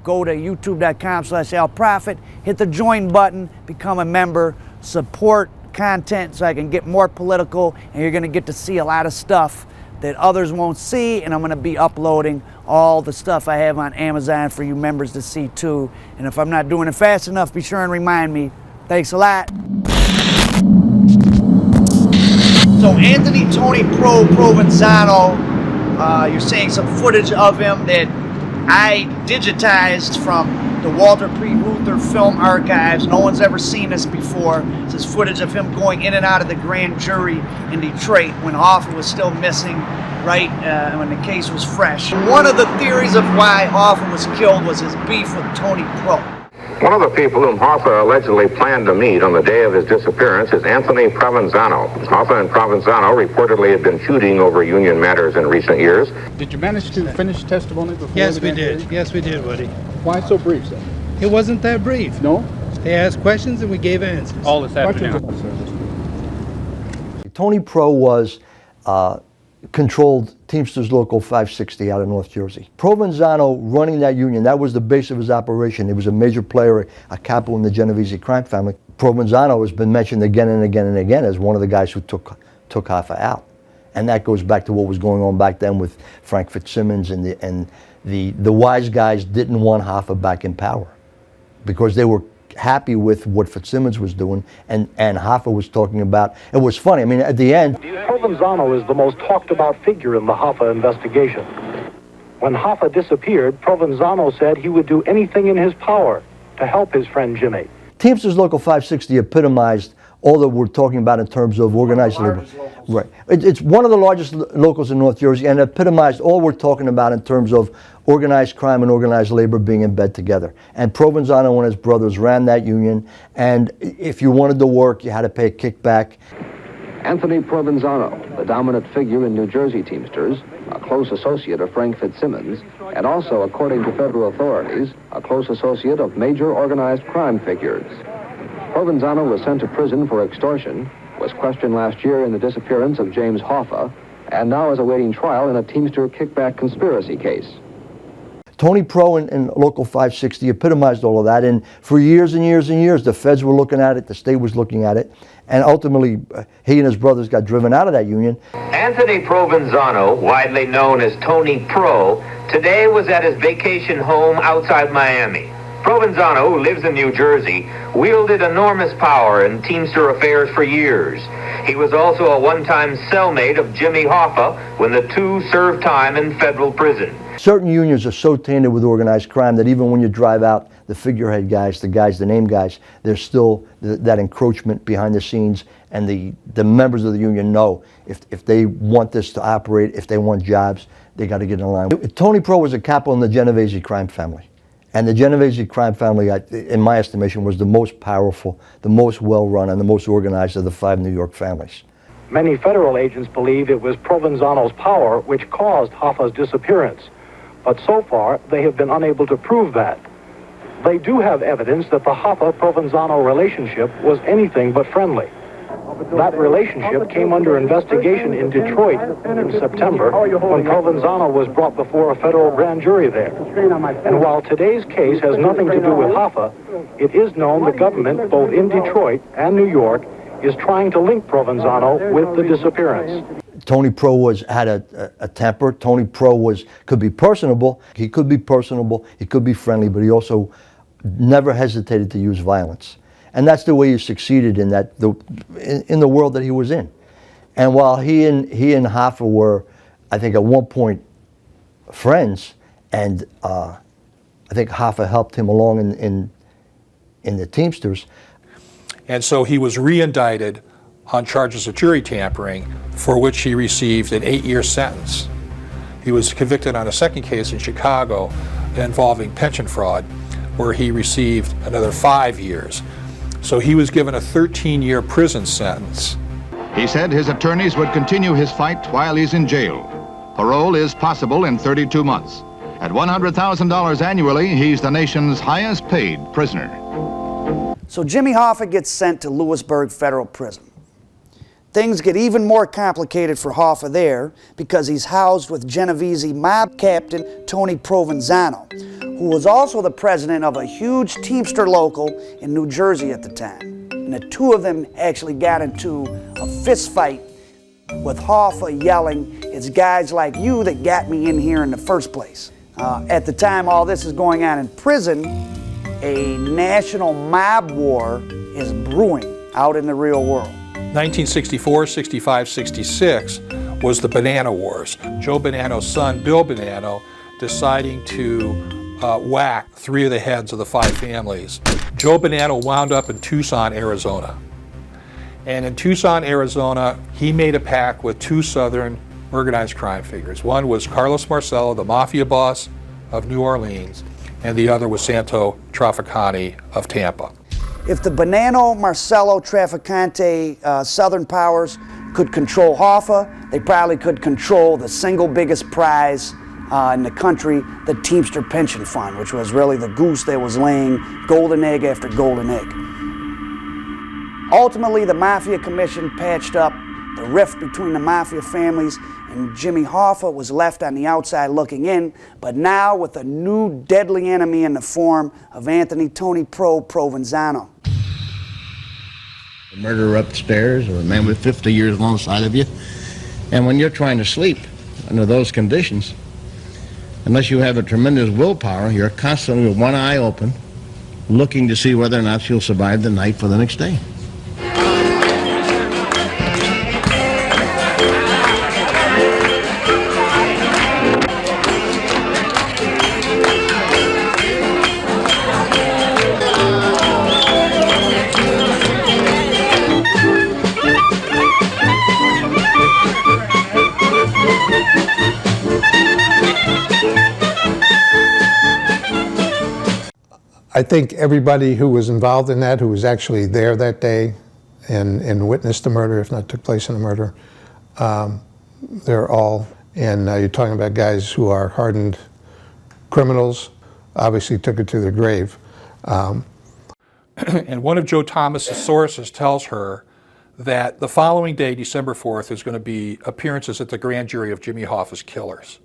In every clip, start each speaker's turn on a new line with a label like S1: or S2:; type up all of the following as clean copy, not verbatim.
S1: go to youtube.com/alprofit, hit the join button, become a member, support content so I can get more political, and you're gonna get to see a lot of stuff that others won't see, and I'm gonna be uploading all the stuff I have on Amazon for you members to see too. And if I'm not doing it fast enough, be sure and remind me. Thanks a lot. So Anthony Tony Provenzano, you're seeing some footage of him that I digitized from the Walter P. Reuther film archives. No one's ever seen this before. This is footage of him going in and out of the grand jury in Detroit when Hoffa was still missing, right, when the case was fresh. One of the theories of why Hoffa was killed was his beef with Tony Pro.
S2: One of the people whom Hoffa allegedly planned to meet on the day of his disappearance is Anthony Provenzano. Hoffa and Provenzano reportedly had been feuding over union matters in recent years.
S3: Did you manage to finish testimony before?
S4: Yes, we did. Yes, we did, Woody.
S3: Why so brief, sir?
S4: It wasn't that brief.
S3: No?
S4: They asked questions and we gave answers.
S5: All this afternoon.
S6: Tony Pro was controlled Teamsters Local 560 out of North Jersey. Provenzano running that union, that was the base of his operation. He was a major player, a capo in the Genovese crime family. Provenzano has been mentioned again and again and again as one of the guys who took Hoffa out. And that goes back to what was going on back then with Frank Fitzsimmons, and the wise guys didn't want Hoffa back in power because they were happy with what Fitzsimmons was doing, and Hoffa was talking about. It was funny, I mean, at the end.
S7: Provenzano is the most talked about figure in the Hoffa investigation. When Hoffa disappeared, Provenzano said he would do anything in his power to help his friend Jimmy.
S6: Teamsters Local 560 epitomized all that we're talking about in terms of organized labor. Right. It's one of the largest locals in North Jersey, and epitomized all we're talking about in terms of organized crime and organized labor being in bed together. And Provenzano and his brothers ran that union, and if you wanted to work, you had to pay a kickback.
S8: Anthony Provenzano, the dominant figure in New Jersey Teamsters, a close associate of Frank Fitzsimmons, and also, according to federal authorities, a close associate of major organized crime figures. Provenzano was sent to prison for extortion, was questioned last year in the disappearance of James Hoffa, and now is awaiting trial in a Teamster kickback conspiracy case.
S6: Tony Pro and Local 560 epitomized all of that, and for years and years and years, the feds were looking at it, the state was looking at it, and ultimately, he and his brothers got driven out of that union.
S9: Anthony Provenzano, widely known as Tony Pro, today was at his vacation home outside Miami. Provenzano, who lives in New Jersey, wielded enormous power in Teamster affairs for years. He was also a one-time cellmate of Jimmy Hoffa when the two served time in federal prison.
S6: Certain unions are so tainted with organized crime that even when you drive out the figurehead guys, the name guys, there's still that encroachment behind the scenes, and the members of the union know if they want this to operate, if they want jobs, they got to get in line. Tony Pro was a capo in the Genovese crime family. And the Genovese crime family, in my estimation, was the most powerful, the most well-run, and the most organized of the 5 New York families.
S7: Many federal agents believe it was Provenzano's power which caused Hoffa's disappearance. But so far, they have been unable to prove that. They do have evidence that the Hoffa-Provenzano relationship was anything but friendly. That relationship came under investigation in Detroit in September when Provenzano was brought before a federal grand jury there. And while today's case has nothing to do with Hoffa, it is known the government, both in Detroit and New York, is trying to link Provenzano with the disappearance.
S6: Tony Pro had a temper. Tony Pro could be personable. He could be personable. He could be friendly, but he also never hesitated to use violence. And that's the way he succeeded in the world that he was in. And while he and Hoffa were, I think, at one point friends, and I think Hoffa helped him along in the Teamsters.
S3: And so he was re-indicted on charges of jury tampering, for which he received an 8-year sentence. He was convicted on a second case in Chicago involving pension fraud, where he received another 5 years. So he was given a 13-year prison sentence.
S10: He said his attorneys would continue his fight while he's in jail. Parole is possible in 32 months. At $100,000 annually, he's the nation's highest paid prisoner.
S1: So Jimmy Hoffa gets sent to Lewisburg Federal Prison. Things get even more complicated for Hoffa there because he's housed with Genovese mob captain Tony Provenzano,
S5: who was also the president of a huge Teamster Local in New Jersey at the time. And the two of them actually got into a fist fight with Hoffa yelling, "It's guys like you that got me in here in the first place." At the time all this is going on in prison, a national mob war is brewing out in the real world.
S3: 1964, 65, 66 was the Banana Wars. Joe Bonanno's son, Bill Bonanno, deciding to whack 3 of the heads of the 5 families. Joe Bonanno wound up in Tucson, Arizona. And in Tucson, Arizona, he made a pact with 2 Southern organized crime figures. One was Carlos Marcello, the mafia boss of New Orleans, and the other was Santo Trafficante of Tampa.
S5: If the Bonanno, Marcello, Trafficante Southern powers could control Hoffa, they probably could control the single biggest prize in the country, the Teamster Pension Fund, which was really the goose that was laying golden egg after golden egg. Ultimately, the Mafia Commission patched up the rift between the Mafia families, and Jimmy Hoffa was left on the outside looking in, but now with a new deadly enemy in the form of Anthony Tony Pro Provenzano.
S11: A murderer upstairs, or a man with 50 years alongside of you, and when you're trying to sleep under those conditions, unless you have a tremendous willpower, you're constantly with one eye open, looking to see whether or not you'll survive the night for the next day.
S12: I think everybody who was involved in that, who was actually there that day and witnessed the murder, if not took place in the murder, they're all, and you're talking about guys who are hardened criminals, obviously took it to their grave.
S3: And one of Joe Thomas's sources tells her that the following day, December 4th, is going to be appearances at the grand jury of Jimmy Hoffa's killers.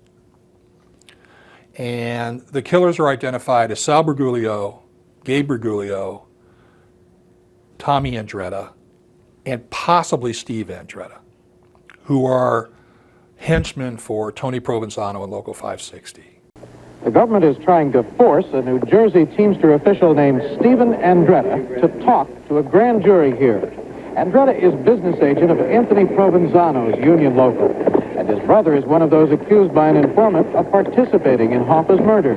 S3: And the killers are identified as Sal Bergoglio, Gabe Bergoglio, Tommy Andretta, and possibly Steve Andretta, who are henchmen for Tony Provenzano and Local 560.
S7: The government is trying to force a New Jersey Teamster official named Stephen Andretta to talk to a grand jury here. Andretta is business agent of Anthony Provenzano's union local, and his brother is one of those accused by an informant of participating in Hoffa's murder.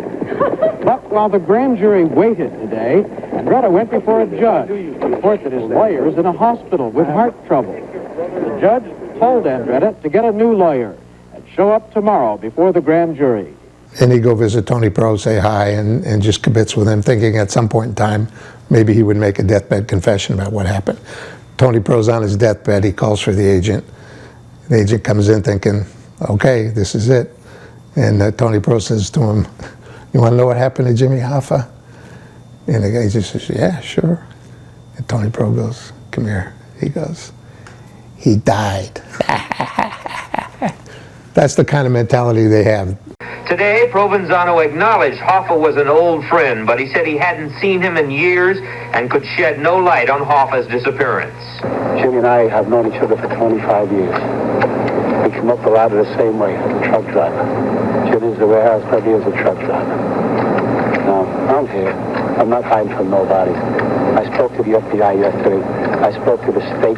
S7: But while the grand jury waited today, Andretta went before a judge to report that his lawyer is in a hospital with heart trouble. The judge told Andretta to get a new lawyer and show up tomorrow before the grand jury.
S12: And he'd go visit Tony Pro, say hi, and just kibitz with him, thinking at some point in time, maybe he would make a deathbed confession about what happened. Tony Pro's on his deathbed, he calls for the agent. The agent comes in thinking, okay, this is it. And Tony Pro says to him, you want to know what happened to Jimmy Hoffa? And the guy just says, yeah, sure. And Tony Pro goes, come here. He goes, he died. That's the kind of mentality they have.
S9: Today, Provenzano acknowledged Hoffa was an old friend, but he said he hadn't seen him in years and could shed no light on Hoffa's disappearance.
S13: Jimmy and I have known each other for 25 years. We come up the ladder the same way, as a truck driver. Jimmy's the warehouse, but he is a truck driver. Now, I'm here. I'm not hiding from nobody. I spoke to the FBI yesterday. I spoke to the State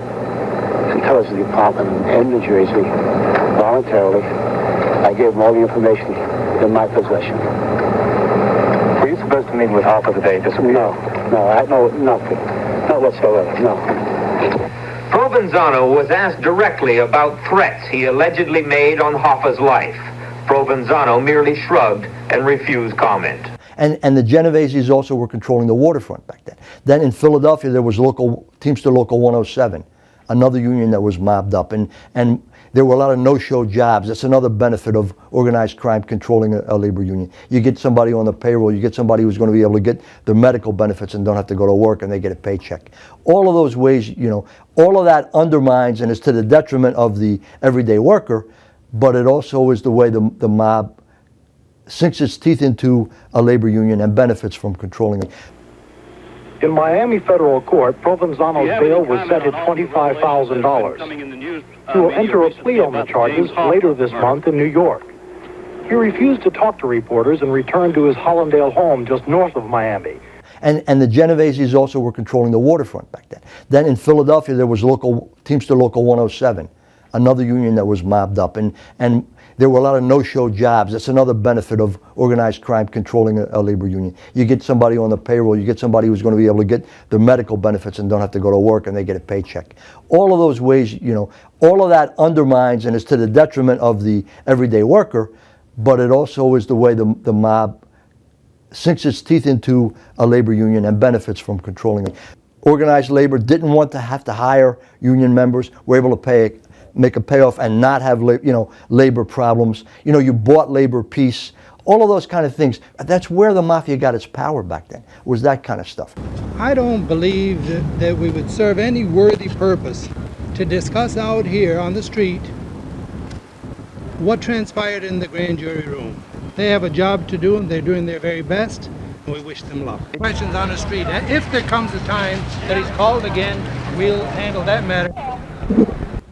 S13: Intelligence Department in New Jersey voluntarily. I gave them all the information in my possession.
S2: Were you supposed to meet with Hoffa today?
S13: No, I know nothing. Not whatsoever, no.
S9: Provenzano was asked directly about threats he allegedly made on Hoffa's life. Provenzano merely shrugged and refused comment.
S6: And the Genoveses also were controlling the waterfront back then. Then in Philadelphia, there was Teamster Local 107, another union that was mobbed up. And there were a lot of no-show jobs. That's another benefit of organized crime controlling a labor union. You get somebody on the payroll, you get somebody who's going to be able to get their medical benefits and don't have to go to work, and they get a paycheck. All of those ways, you know, all of that undermines and is to the detriment of the everyday worker, but it also is the way the mob sinks its teeth into a labor union and benefits from controlling it.
S7: In Miami federal court, Provenzano's bail was set at $25,000. He will enter a plea on the charges later this month in New York. He refused to talk to reporters and returned to his Hollandale home just north of Miami.
S6: And the Genoveses also were controlling the waterfront back then. Then in Philadelphia, there was Teamster Local 107, another union that was mobbed up. And there were a lot of no-show jobs. That's another benefit of organized crime controlling a labor union. You get somebody on the payroll, you get somebody who's going to be able to get their medical benefits and don't have to go to work, and they get a paycheck. All of those ways, you know, all of that undermines and is to the detriment of the everyday worker, but it also is the way the mob sinks its teeth into a labor union and benefits from controlling it. Organized labor didn't want to have to hire union members, were able to make a payoff and not have labor problems. You know, you bought labor peace, all of those kind of things. That's where the mafia got its power back then, was that kind of stuff.
S4: I don't believe that we would serve any worthy purpose to discuss out here on the street what transpired in the grand jury room. They have a job to do and they're doing their very best, and we wish them luck. Questions on the street. If there comes a time that he's called again, we'll handle that matter.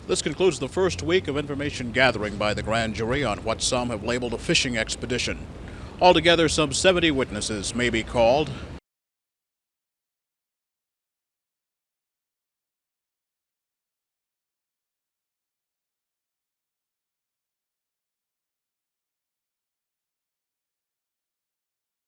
S14: This concludes the first week of information gathering by the grand jury on what some have labeled a fishing expedition. Altogether, some 70 witnesses may be called,